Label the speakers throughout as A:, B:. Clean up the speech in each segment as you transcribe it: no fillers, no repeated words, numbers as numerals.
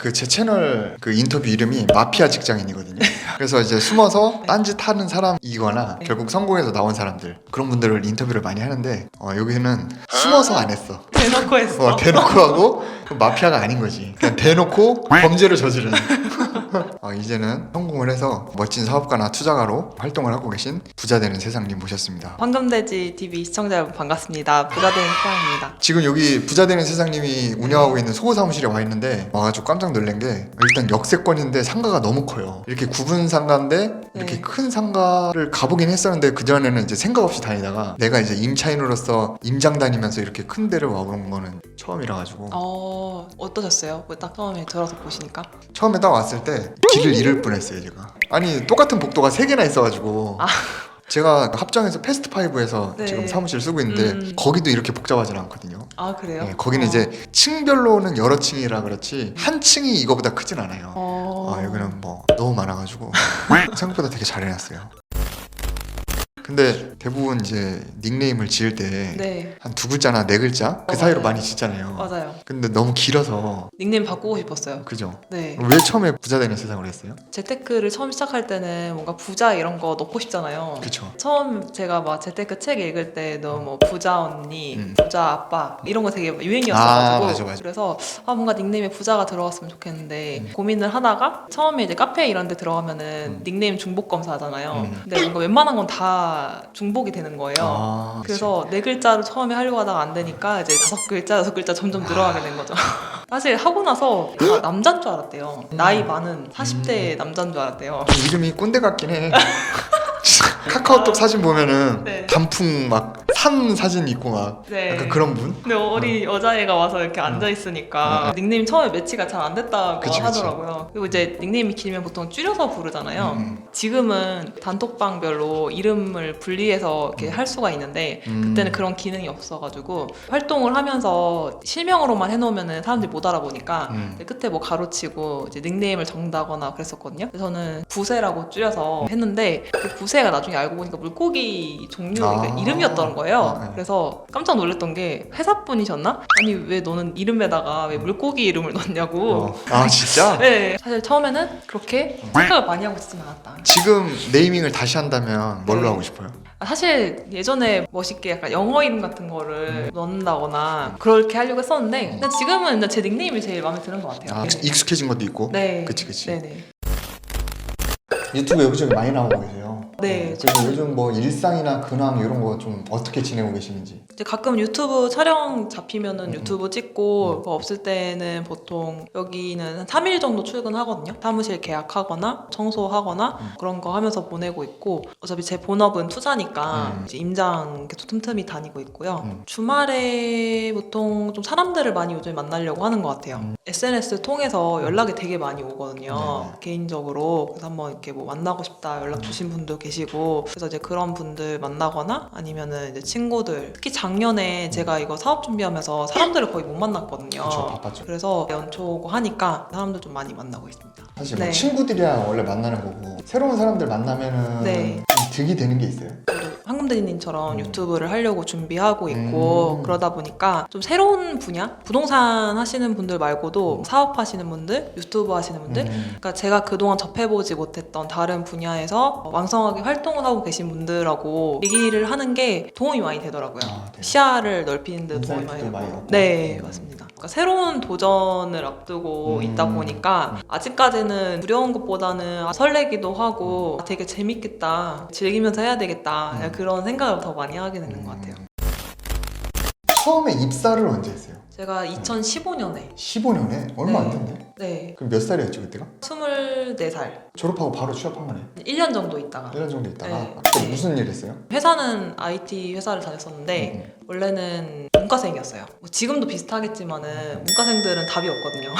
A: 그 제 채널 그 인터뷰 이름이 마피아 직장인이거든요. 그래서 이제 숨어서 딴짓 하는 사람이거나 결국 성공해서 나온 사람들 그런 분들을 인터뷰를 많이 하는데 여기는 숨어서 안 했어.
B: 대놓고 했어.
A: 대놓고 하고 마피아가 아닌 거지. 그냥 대놓고 범죄를 저지르는. 이제는 성공을 해서 멋진 사업가나 투자가로 활동을 하고 계신 부자되는 세상님 모셨습니다.
B: 황금돼지 TV 시청자 여러분 반갑습니다. 부자되는 태양입니다.
A: 지금 여기 부자되는 세상님이 운영하고 있는 소호 사무실에 와 있는데 와가지고 깜짝 놀란 게 일단 역세권인데 상가가 너무 커요. 이렇게 굽은 상가인데 이렇게
B: 네.
A: 큰 상가를 가보긴 했었는데 그전에는 이제 생각 없이 다니다가 내가 이제 임차인으로서 임장 다니면서 이렇게 큰 데를 와본 거는 처음이라 가지고
B: 어떠셨어요? 딱 처음에 들어서 보시니까?
A: 처음에 딱 왔을 때 길을 잃을 뻔했어요 제가. 아니 똑같은 복도가 3개나 있어가지고 제가 합정에서 패스트5에서
B: 네.
A: 지금 사무실 쓰고 있는데 거기도 이렇게 복잡하진 않거든요.
B: 아 그래요?
A: 네, 거기는 이제 층별로는 여러 층이라 그렇지 한 층이 이거보다 크진 않아요. 여기는 뭐 너무 많아가지고 생각보다 되게 잘 해놨어요. 근데 대부분 이제 닉네임을 지을 때
B: 네.
A: 한 2글자나 4글자 그 사이로 많이 짓잖아요.
B: 맞아요.
A: 근데 너무 길어서
B: 닉네임 바꾸고 싶었어요.
A: 그죠?
B: 네.
A: 왜 처음에 부자되는 세상으로 했어요?
B: 재테크를 처음 시작할 때는 뭔가 부자 이런 거 넣고 싶잖아요.
A: 그쵸.
B: 처음 제가 막 재테크 책 읽을 때 너무 뭐 부자 언니, 부자 아빠 이런 거 되게 유행이었어가지고
A: 맞아.
B: 그래서 뭔가 닉네임에 부자가 들어갔으면 좋겠는데 고민을 하다가 처음에 이제 카페 이런 데 들어가면은 닉네임 중복 검사하잖아요. 근데 뭔가 웬만한 건 다 중복이 되는 거예요. 그래서 4글자로 처음에 하려고 하다가 안 되니까 이제 5글자, 6글자 점점 늘어가게 된 거죠. 사실 하고 나서 다 남자인 줄 알았대요. 나이 많은 40대 남자인 줄 알았대요.
A: 이름이 꼰대 같긴 해. 카카오톡 사진 보면은
B: 네.
A: 단풍 막 산 사진 있고 막
B: 네.
A: 약간 그런 분?
B: 근데 어린 여자애가 와서 이렇게 앉아있으니까 닉네임 처음에 매치가 잘 안 됐다고
A: 그치.
B: 하더라고요. 그리고 이제 닉네임이 길면 보통 줄여서 부르잖아요. 지금은 단톡방별로 이름을 분리해서 이렇게 할 수가 있는데 그때는 그런 기능이 없어가지고 활동을 하면서 실명으로만 해놓으면 사람들이 못 알아보니까 끝에 뭐 가로치고 이제 닉네임을 적는다거나 그랬었거든요. 그래서 저는 부세라고 줄여서 했는데 그 부세가 나중에 알고 보니까 물고기 종류 그러니까 이름이었던 거예요. 그래서 깜짝 놀랐던 게 회사분이셨나? 아니 왜 너는 이름에다가 왜 물고기 이름을 넣냐고.
A: 진짜?
B: 네, 사실 처음에는 그렇게 생각을 많이 하고 있지는 않았다.
A: 지금 네이밍을 다시 한다면 뭘로
B: 네.
A: 하고 싶어요?
B: 사실 예전에 멋있게 약간 영어 이름 같은 거를 넣는다거나 그렇게 하려고 했었는데 근데 지금은 제 닉네임이 제일 마음에 드는 것 같아요.
A: 익숙해진 것도 있고.
B: 네.
A: 그치.
B: 네네.
A: 유튜브 여기저기 많이 나오고 계세요.
B: 네.
A: 그래서 요즘 뭐 일상이나 근황 이런 거 좀 어떻게 지내고 계시는지.
B: 이제 가끔 유튜브 촬영 잡히면은 유튜브 찍고 뭐 없을 때는 보통 여기는 한 3일 정도 출근하거든요. 사무실 계약하거나 청소하거나 그런 거 하면서 보내고 있고 어차피 제 본업은 투자니까 이제 임장 계속 틈틈이 다니고 있고요. 주말에 보통 좀 사람들을 많이 요즘 만나려고 하는 것 같아요. SNS 통해서 연락이 되게 많이 오거든요. 개인적으로. 그래서 한번 이렇게 뭐 만나고 싶다 연락 주신 분도 계시고 그래서 이제 그런 분들 만나거나 아니면은 이제 친구들 특히 작년에 제가 이거 사업 준비하면서 사람들을 거의 못 만났거든요.
A: 그쵸, 바빴죠.
B: 그래서 연초 오고 하니까 사람들 좀 많이 만나고 있습니다.
A: 사실 뭐
B: 네.
A: 친구들이랑 원래 만나는 거고 새로운 사람들 만나면은
B: 네.
A: 좀 득이 되는 게 있어요.
B: 황금대리님처럼 유튜브를 하려고 준비하고 있고 그러다 보니까 좀 새로운 분야? 부동산 하시는 분들 말고도 사업하시는 분들, 유튜브 하시는 분들 그러니까 제가 그동안 접해보지 못했던 다른 분야에서 왕성하게 활동을 하고 계신 분들하고 얘기를 하는 게 도움이 많이 되더라고요.
A: 네.
B: 시야를 넓히는 데 도움이 많이
A: 인사이트도 많이
B: 되고
A: 얻고.
B: 네, 맞습니다. 그러니까 새로운 도전을 앞두고 있다 보니까 아직까지는 두려운 것보다는 설레기도 하고 되게 재밌겠다, 즐기면서 해야 되겠다 그런 생각을 더 많이 하게 되는 것 같아요.
A: 처음에 입사를 언제 했어요?
B: 제가 2015년에
A: 15년에? 얼마 안 됐네?
B: 네,
A: 그럼 몇 살이었죠 그때가?
B: 24살
A: 졸업하고 바로 취업한 거네.
B: 1년 정도 있다가
A: 1년 정도 있다가
B: 네.
A: 그때 무슨 일 했어요?
B: 회사는 IT 회사를 다녔었는데 원래는 문과생이었어요. 뭐 지금도 비슷하겠지만은 문과생들은 답이 없거든요.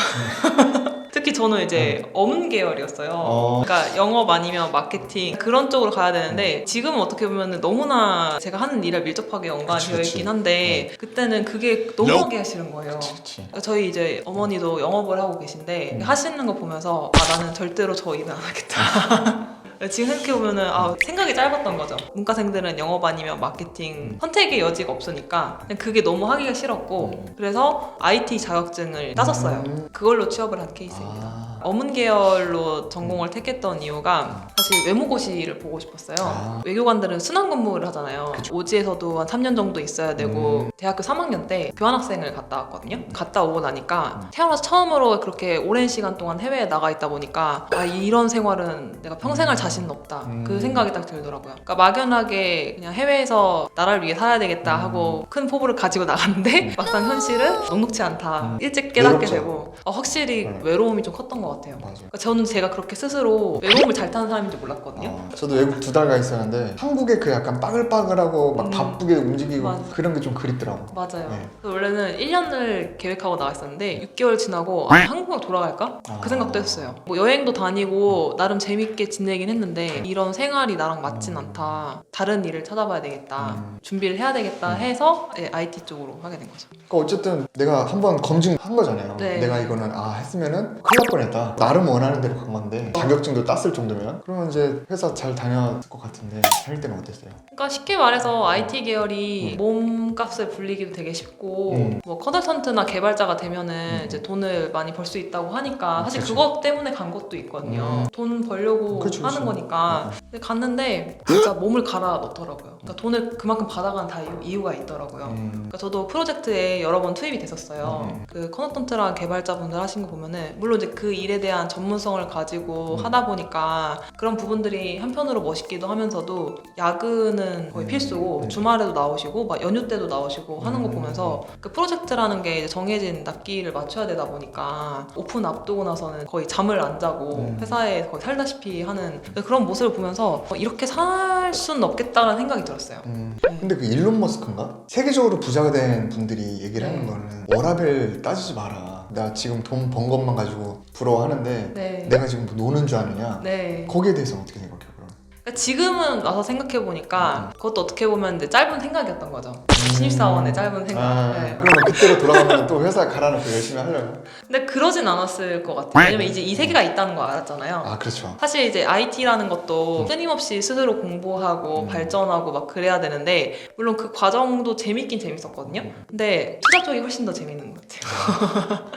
B: 특히 저는 이제 어문 계열이었어요. 그러니까 영업 아니면 마케팅 그런 쪽으로 가야 되는데 지금은 어떻게 보면 너무나 제가 하는 일에 밀접하게 연관이 되어 있긴 한데 그때는 그게 너무 하기가 싫은 거예요.
A: 그치.
B: 저희 이제 어머니도 영업을 하고 계신데 하시는 거 보면서 나는 절대로 저 일은 안 하겠다. 지금 생각해보면은 생각이 짧았던 거죠. 문과생들은 영업 아니면 마케팅 선택의 여지가 없으니까 그냥 그게 너무 하기가 싫었고 그래서 IT 자격증을 따졌어요. 그걸로 취업을 한 케이스입니다. 어문 계열로 전공을 택했던 이유가 사실 외무고시를 보고 싶었어요. 외교관들은 순환근무를 하잖아요. 오지에서도 한 3년 정도 있어야 되고 대학교 3학년 때 교환학생을 갔다 왔거든요. 갔다 오고 나니까 태어나서 처음으로 그렇게 오랜 시간 동안 해외에 나가 있다 보니까 이런 생활은 내가 평생 할 자신은 없다. 그 생각이 딱 들더라고요. 그러니까 막연하게 그냥 해외에서 나라를 위해 살아야 되겠다 하고 큰 포부를 가지고 나갔는데 막상 현실은 녹록지 않다. 일찍 깨닫게
A: 외롭죠.
B: 되고 확실히 외로움이 좀 컸던 것 같아요.
A: 맞아요.
B: 그러니까 저는 제가 그렇게 스스로 외로움을 잘 타는 사람인지 몰랐거든요.
A: 저도 외국 2달 가 있었는데 한국의 그 약간 빠글빠글하고 막 바쁘게 움직이고
B: 맞아.
A: 그런 게 좀 그립더라고.
B: 맞아요.
A: 네.
B: 그래서 원래는 1년을 계획하고 나와 있었는데 6개월 지나고 한국으로 돌아갈까? 그 생각도 했어요. 뭐 여행도 다니고 나름 재밌게 지내긴 했는데 이런 생활이 나랑 맞진 않다. 다른 일을 찾아봐야 되겠다. 준비를 해야 되겠다 해서 IT 쪽으로 하게 된 거죠.
A: 그러니까 어쨌든 내가 한번 검증한 거잖아요.
B: 네.
A: 내가 이거는 했으면은 큰일 날 뻔했다. 나름 원하는 대로 간 건데 자격증도 땄을 정도면 그러면 이제 회사 잘 다녔을 것 같은데 다닐 때는 어땠어요?
B: 그러니까 쉽게 말해서 IT 계열이 몸값을 불리기도 되게 쉽고 뭐 컨설턴트나 개발자가 되면은 이제 돈을 많이 벌 수 있다고 하니까 사실
A: 그치.
B: 그것 때문에 간 것도 있거든요. 돈 벌려고
A: 그치,
B: 하는
A: 그치.
B: 거니까. 근데 갔는데 진짜 몸을 갈아 넣더라고요. 그러니까 돈을 그만큼 받아간 다 이유가 있더라고요. 그러니까 저도 프로젝트에 여러 번 투입이 됐었어요. 그 컨설턴트랑 개발자분들 하신 거 보면은 물론 이제 그 일에 대한 전문성을 가지고 하다 보니까 그런 부분들이 한편으로 멋있기도 하면서도 야근은 거의 필수고 주말에도 나오시고 막 연휴 때도 나오시고 하는 거 보면서 그 프로젝트라는 게 이제 정해진 납기를 맞춰야 되다 보니까 오픈 앞두고 나서는 거의 잠을 안 자고 회사에 거의 살다시피 하는 그런 모습을 보면서 이렇게 살 수는 없겠다라는 생각이 들었어요.
A: 근데 그 일론 머스크인가? 세계적으로 부자가 된 분들이 얘기를 하는 거는 워라밸 따지지 마라. 나 지금 돈 번 것만 가지고 부러워하는데
B: 네.
A: 내가 지금 뭐 노는 줄 아느냐?
B: 네.
A: 거기에 대해서는 어떻게 생각해요? 그럼?
B: 그러니까 지금은 와서 생각해보니까 그것도 어떻게 보면 이제 짧은 생각이었던 거죠. 신입사원의 짧은 생각. 네.
A: 그러면 그때로 돌아가면 또 회사 갈아놓고 열심히 하려고?
B: 근데 그러진 않았을 것 같아요. 왜냐면 이제 이 세계가 있다는 거 알았잖아요.
A: 그렇죠.
B: 사실 이제 IT라는 것도 끊임없이 스스로 공부하고 발전하고 막 그래야 되는데 물론 그 과정도 재밌긴 재밌었거든요. 근데 투자 쪽이 훨씬 더 재밌는 것 같아요.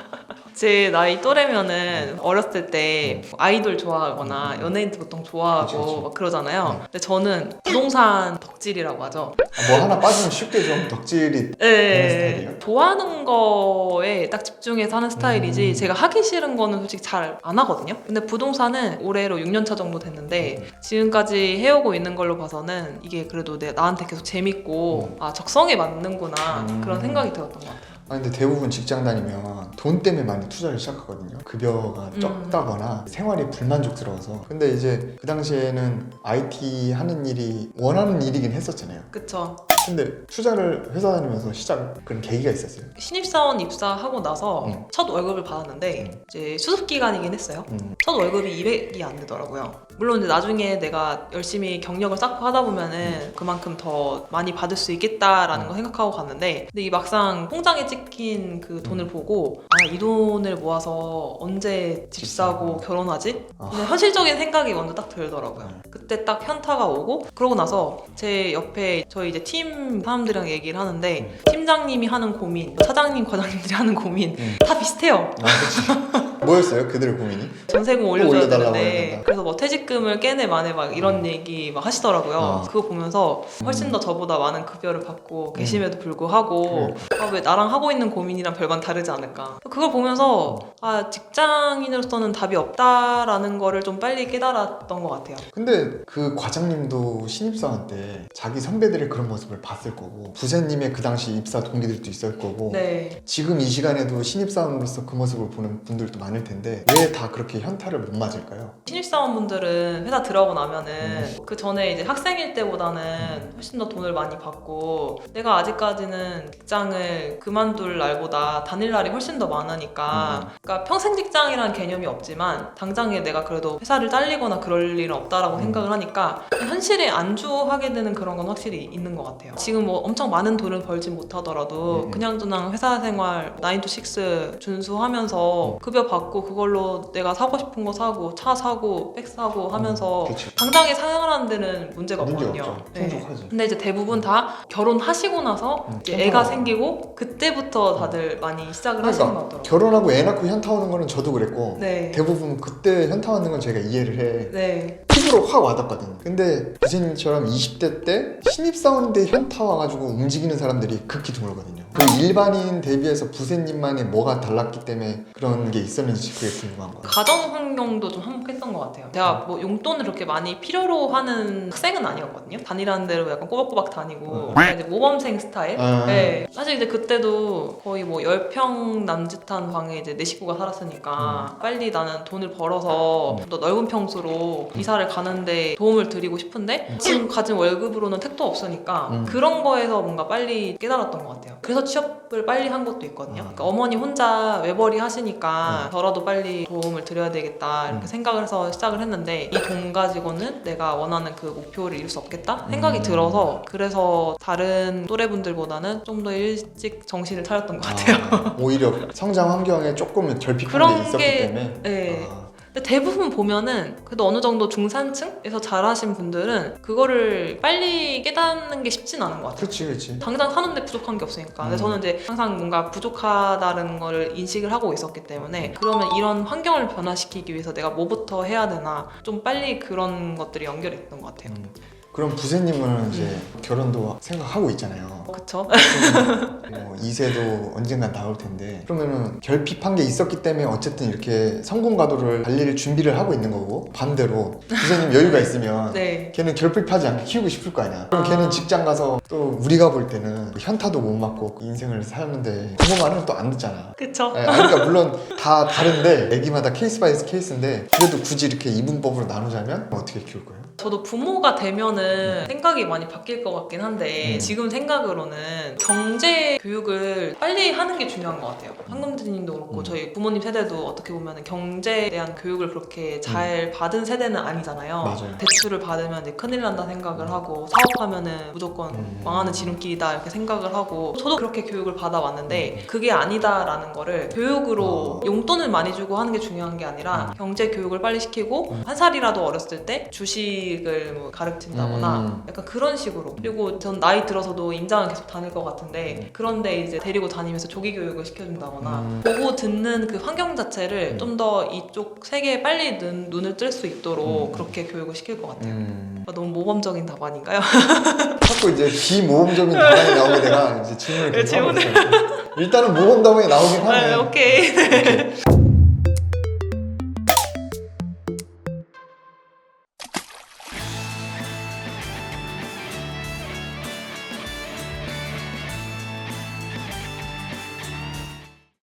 B: 제 나이 또래면은 어렸을 때 아이돌 좋아하거나 연예인들 보통 좋아하고
A: 그치.
B: 막 그러잖아요. 근데 저는 부동산 덕질이라고 하죠.
A: 뭐 하나 빠지면 쉽게 좀 덕질이 되는 스타일이에요?
B: 좋아하는 거에 딱 집중해서 하는 스타일이지 제가 하기 싫은 거는 솔직히 잘 안 하거든요. 근데 부동산은 올해로 6년 차 정도 됐는데 지금까지 해오고 있는 걸로 봐서는 이게 그래도 나한테 계속 재밌고 적성에 맞는구나 그런 생각이 들었던 것 같아요.
A: 근데 대부분 직장 다니면 돈 때문에 많이 투자를 시작하거든요. 급여가 적다거나 생활이 불만족스러워서. 근데 이제 그 당시에는 IT 하는 일이 원하는 일이긴 했었잖아요.
B: 그쵸.
A: 근데 투자를 회사 다니면서 시작 그런 계기가 있었어요.
B: 신입사원 입사하고 나서 첫 월급을 받았는데 이제 수습 기간이긴 했어요. 첫 월급이 200이 안 되더라고요. 물론 이제 나중에 내가 열심히 경력을 쌓고 하다 보면은 그만큼 더 많이 받을 수 있겠다라는 거 생각하고 갔는데 근데 이 막상 통장에 찍힌 그 돈을 보고 이 돈을 모아서 언제 집 사고 결혼하지? 근데 현실적인 생각이 먼저 딱 들더라고요. 그때 딱 현타가 오고 그러고 나서 제 옆에 저희 이제 팀 사람들이랑 얘기를 하는데 팀장님이 하는 고민, 차장님, 과장님들이 하는 고민 다 비슷해요.
A: 그치. 뭐였어요? 그들의 고민이?
B: 전세금 올려줘야
A: 올려달라고 해야
B: 되는데
A: 된다.
B: 그래서 뭐 퇴직금을 깨내 마내 막 이런 얘기 막 하시더라고요. 그거 보면서 훨씬 더 저보다 많은 급여를 받고 계심에도 불구하고 왜 나랑 하고 있는 고민이랑 별반 다르지 않을까. 그걸 보면서 직장인으로서는 답이 없다라는 거를 좀 빨리 깨달았던 것 같아요.
A: 근데 그 과장님도 신입사원 때 자기 선배들의 그런 모습을 봤을 거고 부세님의 그 당시 입사 동기들도 있을 거고
B: 네.
A: 지금 이 시간에도 신입사원으로서 그 모습을 보는 분들도 많을 텐데 왜 다 그렇게 현타를 못 맞을까요?
B: 신입사원분들은 회사 들어가고 나면은 그 전에 이제 학생일 때보다는 훨씬 더 돈을 많이 받고 내가 아직까지는 직장을 그만둘 날보다 다닐 날이 훨씬 더 많으니까 그러니까 평생 직장이라는 개념이 없지만 당장에 내가 그래도 회사를 잘리거나 그럴 일은 없다라고 생각을 하니까 현실에 안주하게 되는 그런 건 확실히 있는 것 같아요. 지금 뭐 엄청 많은 돈을 벌진 못하더라도 그냥저냥 회사 생활 9 to 6 준수하면서 급여 받고 받고 그걸로 내가 사고 싶은 거 사고 차 사고 백 사고 하면서
A: 그치.
B: 당장에 생활하는 데는 문제가
A: 문제
B: 없거든요.
A: 없죠. 풍족하지.
B: 근데 이제 대부분 다 결혼하시고 나서 이제
A: 현타
B: 애가
A: 와요.
B: 생기고 그때부터 다들 많이 시작을 하시는 것 같더라고요.
A: 결혼하고 애 낳고 현타 오는 거는 저도 그랬고
B: 네.
A: 대부분 그때 현타 오는 건 제가 이해를 해.
B: 네.
A: 피부로 확 와닿거든. 근데 부생님처럼 20대 때 신입사원인데 현타 와가지고 움직이는 사람들이 극히 드물거든요. 그 일반인 대비해서 부생님만의 뭐가 달랐기 때문에 그런 게 있었는지 그게 궁금한 거예요.
B: 가정 환경도 좀 한몫했던 것 같아요. 제가 뭐 용돈을 그렇게 많이 필요로 하는 학생은 아니었거든요. 다니라는 대로 약간 꼬박꼬박 다니고 그냥 이제 모범생 스타일. 네. 사실 이제 그때도 거의 뭐 10평 남짓한 방에 이제 내 식구가 살았으니까 빨리 나는 돈을 벌어서 좀 더 넓은 평수로 이사를 가는데 도움을 드리고 싶은데 지금 가진 월급으로는 택도 없으니까 그런 거에서 뭔가 빨리 깨달았던 것 같아요. 그래서 취업을 빨리 한 것도 있거든요. 그러니까 어머니 혼자 외벌이 하시니까 저라도 빨리 도움을 드려야 되겠다 이렇게 생각을 해서 시작을 했는데 이 돈 가지고는 내가 원하는 그 목표를 이룰 수 없겠다 생각이 들어서 그래서 다른 또래분들보다는 좀 더 일찍 정신을 차렸던 것 같아요.
A: 오히려 성장 환경에 조금 결핍한 게
B: 그런
A: 있었기
B: 게
A: 때문에.
B: 네. 근데 대부분 보면은 그래도 어느 정도 중산층에서 자라신 분들은 그거를 빨리 깨닫는 게 쉽진 않은 것 같아요.
A: 그렇지.
B: 당장 사는데 부족한 게 없으니까. 근데 저는 이제 항상 뭔가 부족하다는 거를 인식을 하고 있었기 때문에 그러면 이런 환경을 변화시키기 위해서 내가 뭐부터 해야 되나 좀 빨리 그런 것들이 연결이 됐던 것 같아요.
A: 그럼 부생님은 이제 결혼도 생각하고 있잖아요.
B: 그쵸?
A: 뭐 2세도 언젠간 나올 텐데 그러면은 결핍한 게 있었기 때문에 어쨌든 이렇게 성공 가도를 달릴 준비를 하고 있는 거고 반대로 부생님 여유가 있으면
B: 네.
A: 걔는 결핍하지 않게 키우고 싶을 거 아니야. 그럼 걔는 직장 가서 또 우리가 볼 때는 현타도 못 맞고 인생을 사는데 부모 말은 또 안 듣잖아.
B: 그쵸?
A: 그러니까 물론 다 다른데 애기마다 케이스 바이 케이스인데 그래도 굳이 이렇게 이분법으로 나누자면 어떻게 키울 거예요?
B: 저도 부모가 되면은 생각이 많이 바뀔 것 같긴 한데 지금 생각으로는 경제 교육을 빨리 하는 게 중요한 것 같아요. 황금지님도 그렇고 저희 부모님 세대도 어떻게 보면 경제에 대한 교육을 그렇게 잘 받은 세대는 아니잖아요.
A: 맞아요.
B: 대출을 받으면 이제 큰일 난다 생각을 하고 사업하면은 무조건 망하는 지름길이다 이렇게 생각을 하고 저도 그렇게 교육을 받아왔는데 그게 아니다라는 거를 교육으로 용돈을 많이 주고 하는 게 중요한 게 아니라 경제 교육을 빨리 시키고 한 살이라도 어렸을 때 주식을 뭐 가르친다거나 약간 그런 식으로. 그리고 전 나이 들어서도 임장을 계속 다닐 것 같은데 그런데 이제 데리고 다니면서 조기 교육을 시켜준다거나 보고 듣는 그 환경 자체를 좀 더 이쪽 세계에 빨리 눈을 뜰 수 있도록 그렇게 교육을 시킬 것 같아요. 너무 모범적인 답안인가요?
A: 자꾸 이제 비모험적인 답안이 나오게 내가 이제 질문을
B: 네,
A: 계속 하고 있어요. 일단은 모험 답안이 나오긴 하네.
B: 오케이.